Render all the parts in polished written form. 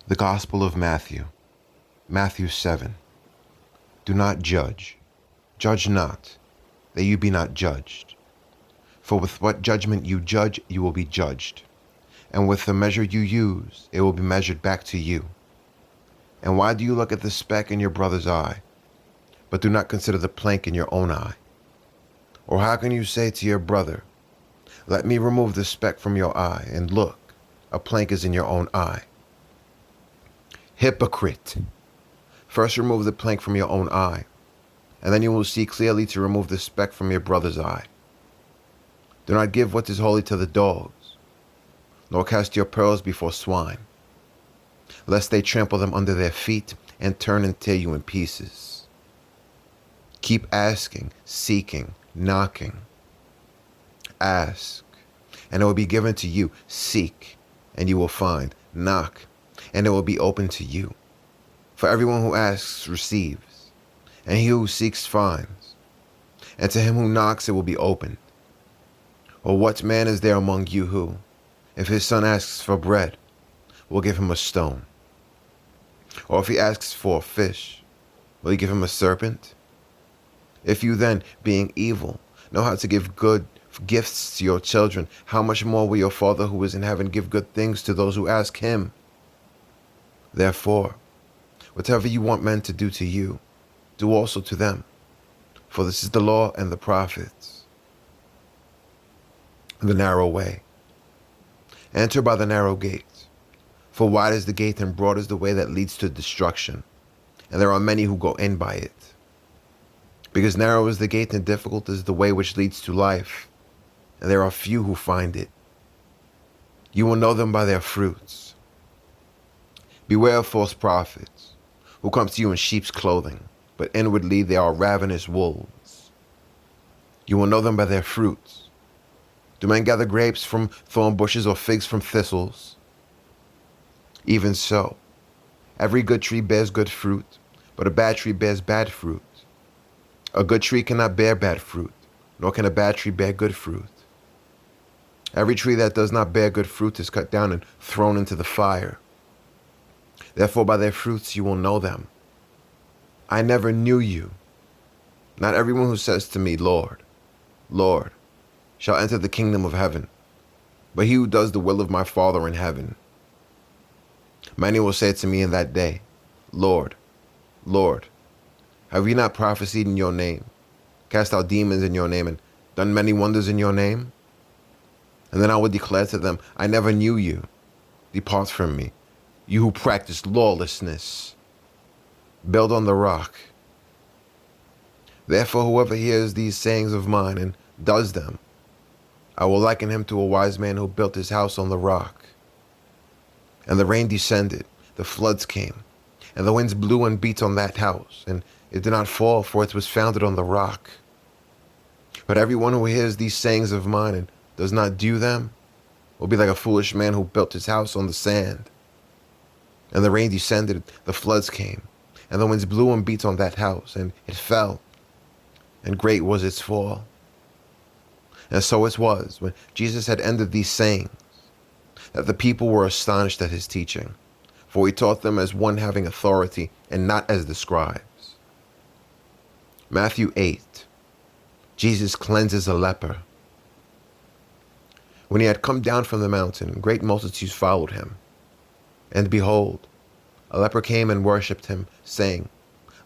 The Gospel of Matthew, Matthew 7. Do not judge. Judge not, that you be not judged. For with what judgment you judge, you will be judged. And with the measure you use, it will be measured back to you. And why do you look at the speck in your brother's eye, but do not consider the plank in your own eye? Or how can you say to your brother, let me remove the speck from your eye, and look, a plank is in your own eye? Hypocrite! First remove the plank from your own eye, and then you will see clearly to remove the speck from your brother's eye. Do not give what is holy to the dogs, nor cast your pearls before swine, lest they trample them under their feet and turn and tear you in pieces. Keep asking, seeking, knocking. Ask, and it will be given to you. Seek, and you will find. Knock, and it will be open to you. For everyone who asks receives, and he who seeks finds, and to him who knocks it will be opened. Or what man is there among you who, if his son asks for bread, will give him a stone? Or if he asks for a fish, will he give him a serpent? If you then, being evil, know how to give good gifts to your children, how much more will your Father who is in heaven give good things to those who ask him? Therefore, whatever you want men to do to you, do also to them. For this is the law and the prophets. The narrow way. Enter by the narrow gate. For wide is the gate and broad is the way that leads to destruction, and there are many who go in by it. Because narrow is the gate and difficult is the way which leads to life, and there are few who find it. You will know them by their fruits. Beware of false prophets, who come to you in sheep's clothing, but inwardly they are ravenous wolves. You will know them by their fruits. Do men gather grapes from thorn bushes or figs from thistles? Even so, every good tree bears good fruit, but a bad tree bears bad fruit. A good tree cannot bear bad fruit, nor can a bad tree bear good fruit. Every tree that does not bear good fruit is cut down and thrown into the fire. Therefore by their fruits you will know them. I never knew you. Not everyone who says to me, Lord, Lord, shall enter the kingdom of heaven, but he who does the will of my Father in heaven. Many will say to me in that day, Lord, Lord, have we not prophesied in your name, cast out demons in your name, and done many wonders in your name? And then I will declare to them, I never knew you. Depart from me, you who practice lawlessness. Build on the rock. Therefore, whoever hears these sayings of mine and does them, I will liken him to a wise man who built his house on the rock. And the rain descended, the floods came, and the winds blew and beat on that house, and it did not fall, for it was founded on the rock. But everyone who hears these sayings of mine and does not do them will be like a foolish man who built his house on the sand. And the rain descended, the floods came, and the winds blew and beat on that house, and it fell, and great was its fall. And so it was, when Jesus had ended these sayings, that the people were astonished at his teaching, for he taught them as one having authority, and not as the scribes. Matthew 8. Jesus cleanses a leper. When he had come down from the mountain, great multitudes followed him. And behold, a leper came and worshipped him, saying,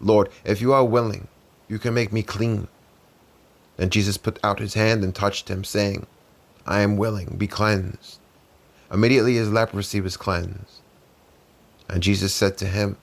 Lord, if you are willing, you can make me clean. Then Jesus put out his hand and touched him, saying, I am willing, be cleansed. Immediately his leprosy was cleansed. And Jesus said to him,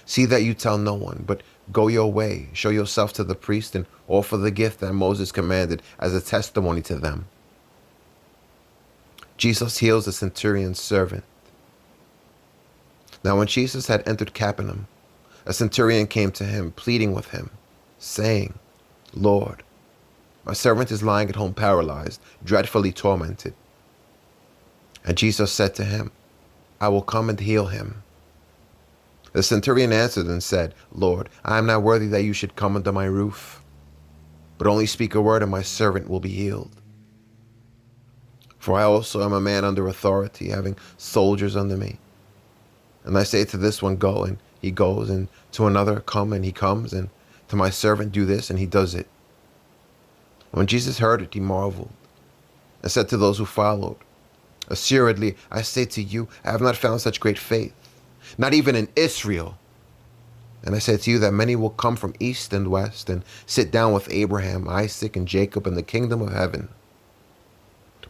see that you tell no one, but go your way, show yourself to the priest, and offer the gift that Moses commanded as a testimony to them. Jesus heals a centurion's servant. Now when Jesus had entered Capernaum, a centurion came to him, pleading with him, saying, Lord, my servant is lying at home paralyzed, dreadfully tormented. And Jesus said to him, I will come and heal him. The centurion answered and said, Lord, I am not worthy that you should come under my roof, but only speak a word and my servant will be healed. For I also am a man under authority, having soldiers under me. And I say to this one, go, and he goes, and to another, come, and he comes, and to my servant, do this, and he does it. When Jesus heard it, he marveled, and said to those who followed, assuredly, I say to you, I have not found such great faith, not even in Israel. And I say to you that many will come from east and west and sit down with Abraham, Isaac, and Jacob in the kingdom of heaven.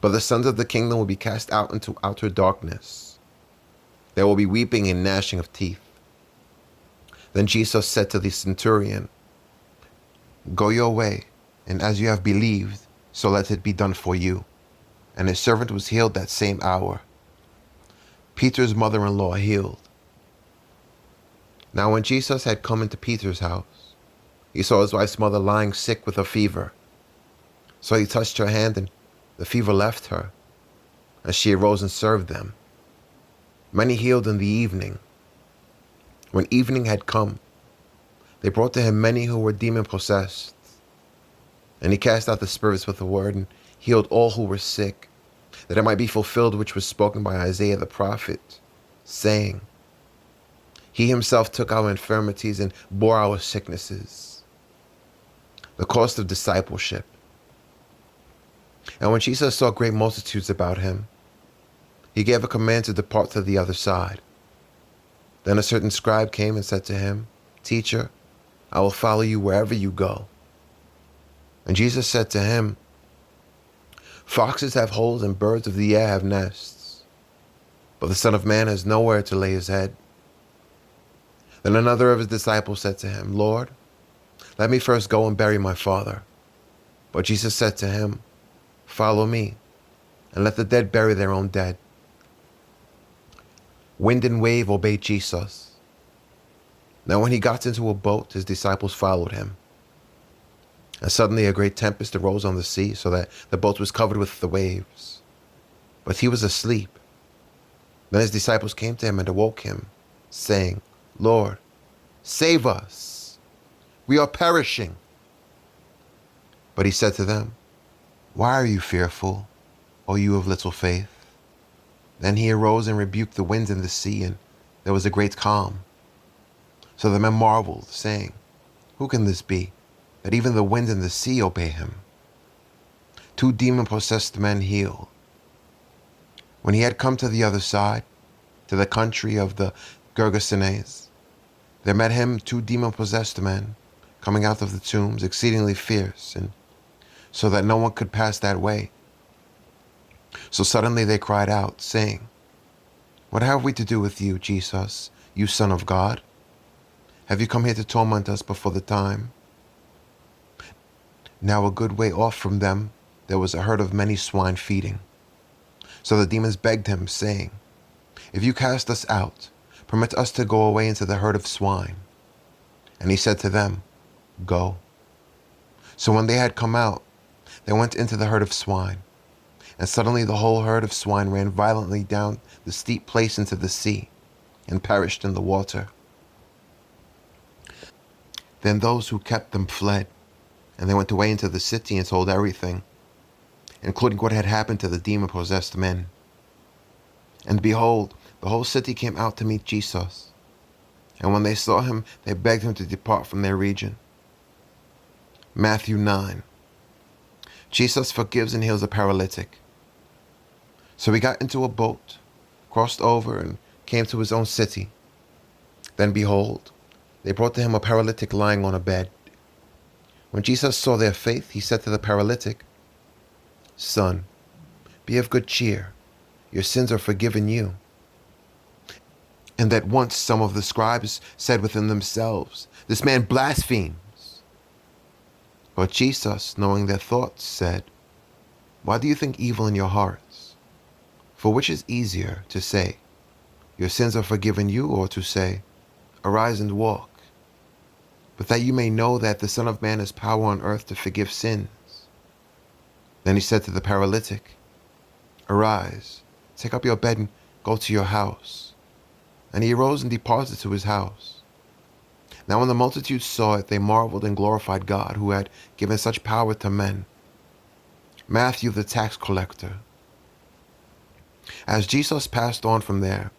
But the sons of the kingdom will be cast out into outer darkness. There will be weeping and gnashing of teeth. Then Jesus said to the centurion, go your way, and as you have believed, so let it be done for you. And his servant was healed that same hour. Peter's mother-in-law healed. Now when Jesus had come into Peter's house, he saw his wife's mother lying sick with a fever. So he touched her hand, and the fever left her, and she arose and served them. Many healed in the evening. When evening had come, they brought to him many who were demon-possessed. And he cast out the spirits with a word, and healed all who were sick, that it might be fulfilled which was spoken by Isaiah the prophet, saying, he himself took our infirmities and bore our sicknesses. The cost of discipleship. And when Jesus saw great multitudes about him, he gave a command to depart to the other side. Then a certain scribe came and said to him, Teacher, I will follow you wherever you go. And Jesus said to him, Foxes have holes and birds of the air have nests, but the Son of Man has nowhere to lay his head. Then another of his disciples said to him, Lord, let me first go and bury my father. But Jesus said to him, Follow me, and let the dead bury their own dead. Wind and wave obeyed Jesus. Now when he got into a boat, his disciples followed him. And suddenly a great tempest arose on the sea, so that the boat was covered with the waves. But he was asleep. Then his disciples came to him and awoke him, saying, Lord, save us. We are perishing. But he said to them, Why are you fearful, O you of little faith? Then he arose and rebuked the winds and the sea, and there was a great calm. So the men marveled, saying, Who can this be, that even the wind and the sea obey him? 2 demon-possessed men healed. When he had come to the other side, to the country of the Gergesenes, there met him 2 demon-possessed men, coming out of the tombs, exceedingly fierce, and so that no one could pass that way. So suddenly they cried out, saying, What have we to do with you, Jesus, you Son of God? Have you come here to torment us before the time? Now a good way off from them there was a herd of many swine feeding. So the demons begged him, saying, If you cast us out, permit us to go away into the herd of swine. And he said to them, Go. So when they had come out, they went into the herd of swine. And suddenly the whole herd of swine ran violently down the steep place into the sea, and perished in the water. Then those who kept them fled, and they went away into the city and told everything, including what had happened to the demon-possessed men. And behold, the whole city came out to meet Jesus. And when they saw him, they begged him to depart from their region. Matthew 9. Jesus forgives and heals a paralytic. So he got into a boat, crossed over, and came to his own city. Then behold, they brought to him a paralytic lying on a bed. When Jesus saw their faith, he said to the paralytic, Son, be of good cheer. Your sins are forgiven you. And at once some of the scribes said within themselves, This man blasphemes. But Jesus, knowing their thoughts, said, Why do you think evil in your hearts? For which is easier, to say, Your sins are forgiven you, or to say, Arise and walk? But that you may know that the Son of Man has power on earth to forgive sins. Then he said to the paralytic, Arise, take up your bed and go to your house. And he arose and departed to his house. Now when the multitude saw it, they marveled and glorified God, who had given such power to men. Matthew the tax collector. As Jesus passed on from there,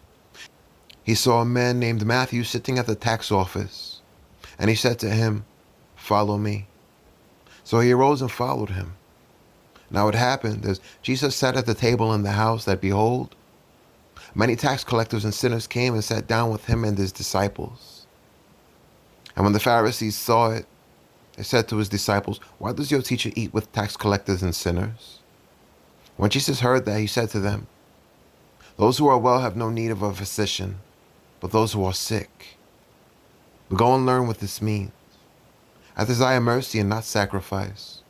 he saw a man named Matthew sitting at the tax office, and he said to him, "Follow me." So he arose and followed him. Now it happened, as Jesus sat at the table in the house, that behold, many tax collectors and sinners came and sat down with him and his disciples. And when the Pharisees saw it, they said to his disciples, "Why does your teacher eat with tax collectors and sinners?" When Jesus heard that, he said to them, "Those who are well have no need of a physician, but those who are sick. But go and learn what this means. I desire mercy and not sacrifice,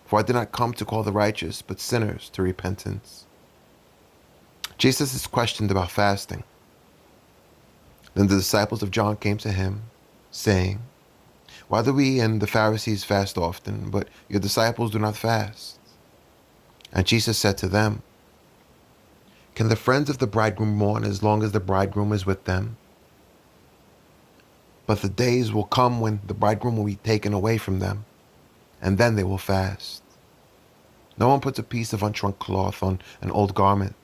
for I did not come to call the righteous, but sinners to repentance." Jesus is questioned about fasting. Then the disciples of John came to him, saying, "Why do we and the Pharisees fast often, but your disciples do not fast?" And Jesus said to them, "Can the friends of the bridegroom mourn as long as the bridegroom is with them? But the days will come when the bridegroom will be taken away from them, and then they will fast. No one puts a piece of unshrunk cloth on an old garment,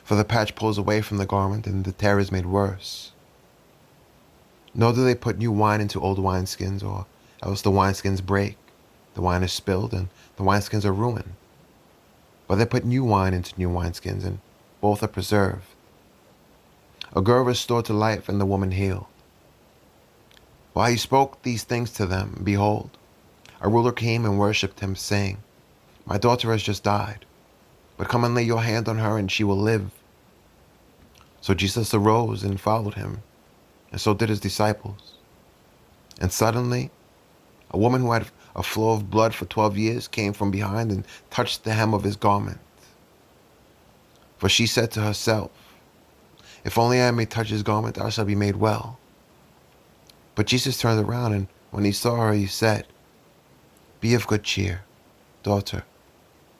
for the patch pulls away from the garment, and the tear is made worse. Nor do they put new wine into old wineskins, or else the wineskins break, the wine is spilled, and the wineskins are ruined. But they put new wine into new wineskins, and both are preserved. A girl restored to life, and the woman healed." While he spoke these things to them, behold, a ruler came and worshipped him, saying, "My daughter has just died, but come and lay your hand on her, and she will live." So Jesus arose and followed him, and so did his disciples. And suddenly, a woman who had a flow of blood for 12 years came from behind and touched the hem of his garment. For she said to herself, "If only I may touch his garment, I shall be made well." But Jesus turned around, and when he saw her, he said, "Be of good cheer, daughter.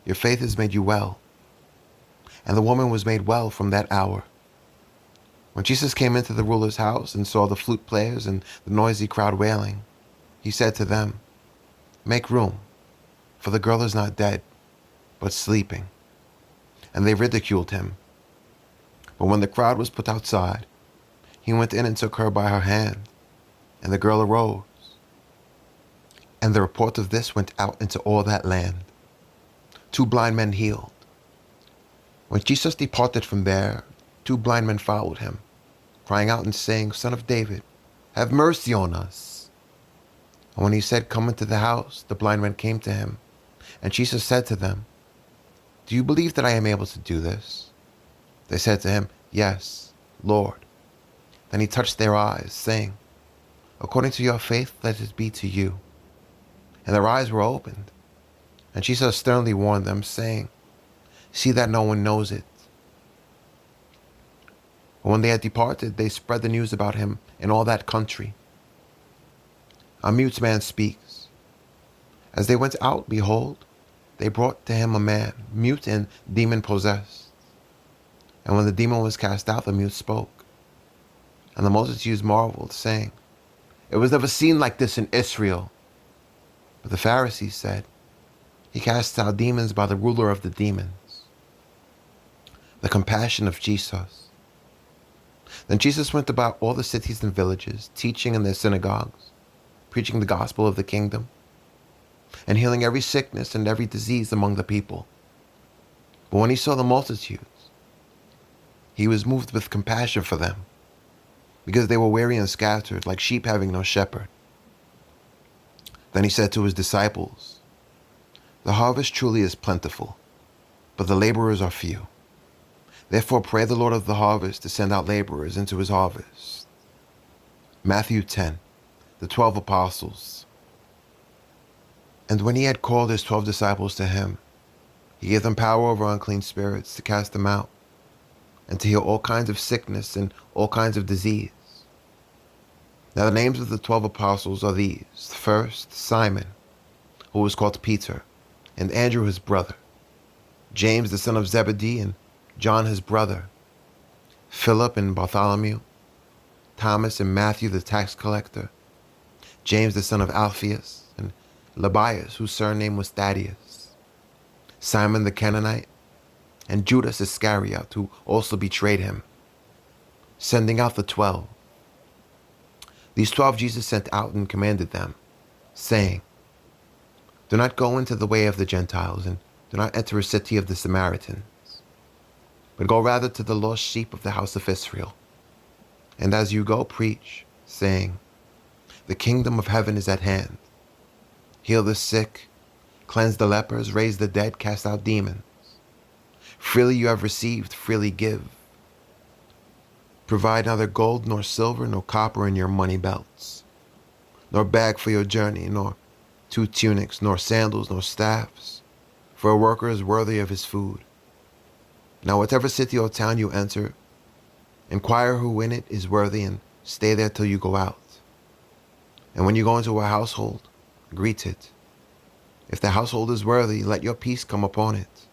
Your faith has made you well." And the woman was made well from that hour. When Jesus came into the ruler's house and saw the flute players and the noisy crowd wailing, he said to them, "Make room, for the girl is not dead, but sleeping." And they ridiculed him. But when the crowd was put outside, he went in and took her by her hand, and the girl arose. And the report of this went out into all that land. 2 blind men healed. When Jesus departed from there, 2 blind men followed him, crying out and saying, "Son of David, have mercy on us." And when he said, "Come into the house," the blind men came to him. And Jesus said to them, "Do you believe that I am able to do this?" They said to him, "Yes, Lord." Then he touched their eyes, saying, "According to your faith, let it be to you." And their eyes were opened. And Jesus sternly warned them, saying, "See that no one knows it." And when they had departed, they spread the news about him in all that country. A mute man speaks. As they went out, behold, they brought to him a man, mute and demon-possessed. And when the demon was cast out, the mute spoke. And the multitudes marveled, saying, "It was never seen like this in Israel." But the Pharisees said, "He casts out demons by the ruler of the demons." The compassion of Jesus. Then Jesus went about all the cities and villages, teaching in their synagogues, preaching the gospel of the kingdom, and healing every sickness and every disease among the people. But when he saw the multitudes, he was moved with compassion for them, because they were weary and scattered, like sheep having no shepherd. Then he said to his disciples, "The harvest truly is plentiful, but the laborers are few. Therefore pray the Lord of the harvest to send out laborers into his harvest." Matthew 10. The 12 Apostles. And when he had called his 12 disciples to him, he gave them power over unclean spirits to cast them out, and to heal all kinds of sickness and all kinds of disease. Now the names of the 12 apostles are these: first, Simon, who was called Peter, and Andrew his brother, James the son of Zebedee, and John his brother, Philip and Bartholomew, Thomas and Matthew the tax collector, James the son of Alphaeus, and Lebbaeus, whose surname was Thaddeus, Simon the Canaanite, and Judas Iscariot, who also betrayed him. sending out the 12. These 12 Jesus sent out and commanded them, saying, "Do not go into the way of the Gentiles, and do not enter a city of the Samaritans, but go rather to the lost sheep of the house of Israel. And as you go, preach, saying, the kingdom of heaven is at hand. Heal the sick, cleanse the lepers, raise the dead, cast out demons. Freely you have received, freely give. Provide neither gold nor silver nor copper in your money belts, nor bag for your journey, nor 2 tunics, nor sandals, nor staffs, for a worker is worthy of his food. Now whatever city or town you enter, inquire who in it is worthy, and stay there till you go out. And when you go into a household, greet it. If the household is worthy, let your peace come upon it.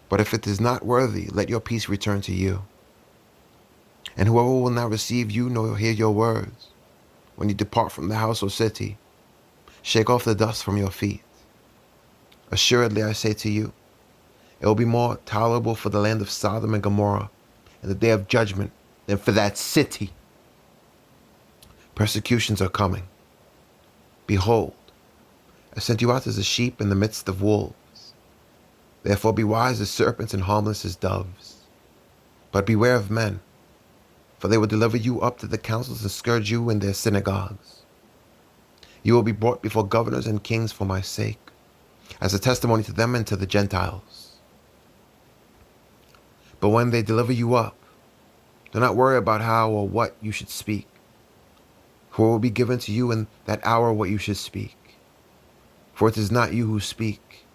But if it is not worthy, let your peace return to you. And whoever will not receive you nor hear your words, when you depart from the house or city, shake off the dust from your feet. Assuredly, I say to you, it will be more tolerable for the land of Sodom and Gomorrah in the day of judgment than for that city. Persecutions are coming. Behold, I sent you out as a sheep in the midst of wolves. Therefore be wise as serpents and harmless as doves. But beware of men, for they will deliver you up to the councils and scourge you in their synagogues. You will be brought before governors and kings for my sake, as a testimony to them and to the Gentiles. But when they deliver you up, do not worry about how or what you should speak, for it will be given to you in that hour what you should speak. For it is not you who speak,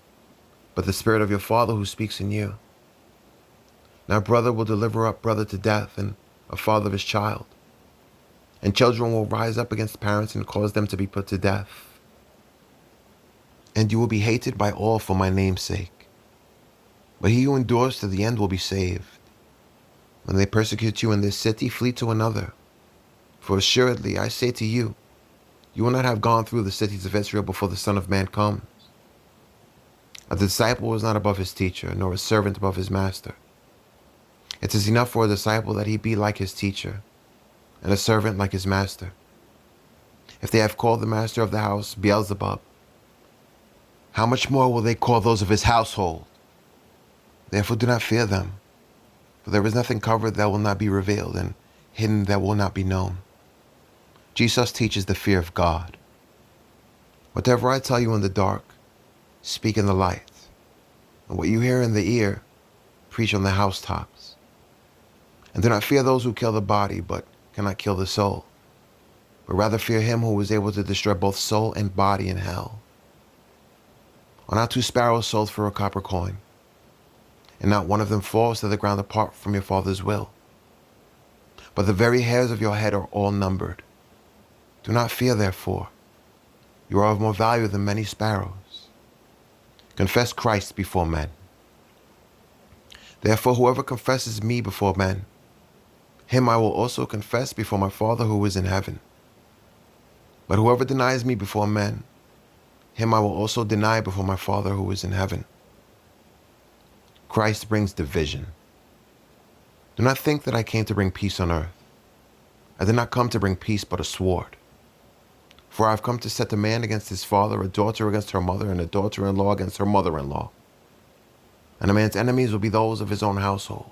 but the Spirit of your Father who speaks in you. Now brother will deliver up brother to death, and a father his child. And children will rise up against parents and cause them to be put to death. And you will be hated by all for my name's sake. But he who endures to the end will be saved. When they persecute you in this city, flee to another. For assuredly, I say to you, you will not have gone through the cities of Israel before the Son of Man comes. A disciple is not above his teacher, nor a servant above his master. It is enough for a disciple that he be like his teacher, and a servant like his master. If they have called the master of the house Beelzebub, how much more will they call those of his household? Therefore do not fear them, for there is nothing covered that will not be revealed, and hidden that will not be known. Jesus teaches the fear of God. Whatever I tell you in the dark, speak in the light, and what you hear in the ear, preach on the housetops. And do not fear those who kill the body, but cannot kill the soul, but rather fear him who is able to destroy both soul and body in hell. Are not 2 sparrows sold for a copper coin, and not one of them falls to the ground apart from your Father's will? But the very hairs of your head are all numbered. Do not fear, therefore. You are of more value than many sparrows. Confess Christ before men. Therefore, whoever confesses me before men, him I will also confess before my Father who is in heaven. But whoever denies me before men, him I will also deny before my Father who is in heaven. Christ brings division. Do not think that I came to bring peace on earth. I did not come to bring peace, but a sword. For I have come to set a man against his father, a daughter against her mother, and a daughter-in-law against her mother-in-law. And a man's enemies will be those of his own household.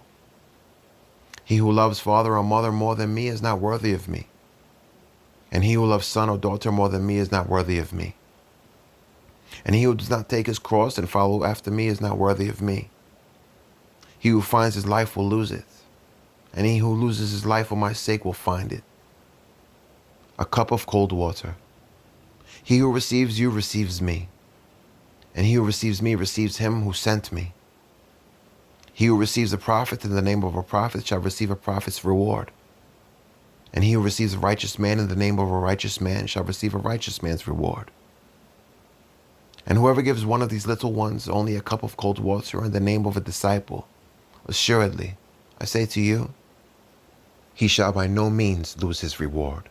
He who loves father or mother more than me is not worthy of me. And he who loves son or daughter more than me is not worthy of me. And he who does not take his cross and follow after me is not worthy of me. He who finds his life will lose it, and he who loses his life for my sake will find it. A cup of cold water. He who receives you receives me, and he who receives me receives him who sent me. He who receives a prophet in the name of a prophet shall receive a prophet's reward. And he who receives a righteous man in the name of a righteous man shall receive a righteous man's reward. And whoever gives one of these little ones only a cup of cold water in the name of a disciple, assuredly, I say to you, he shall by no means lose his reward.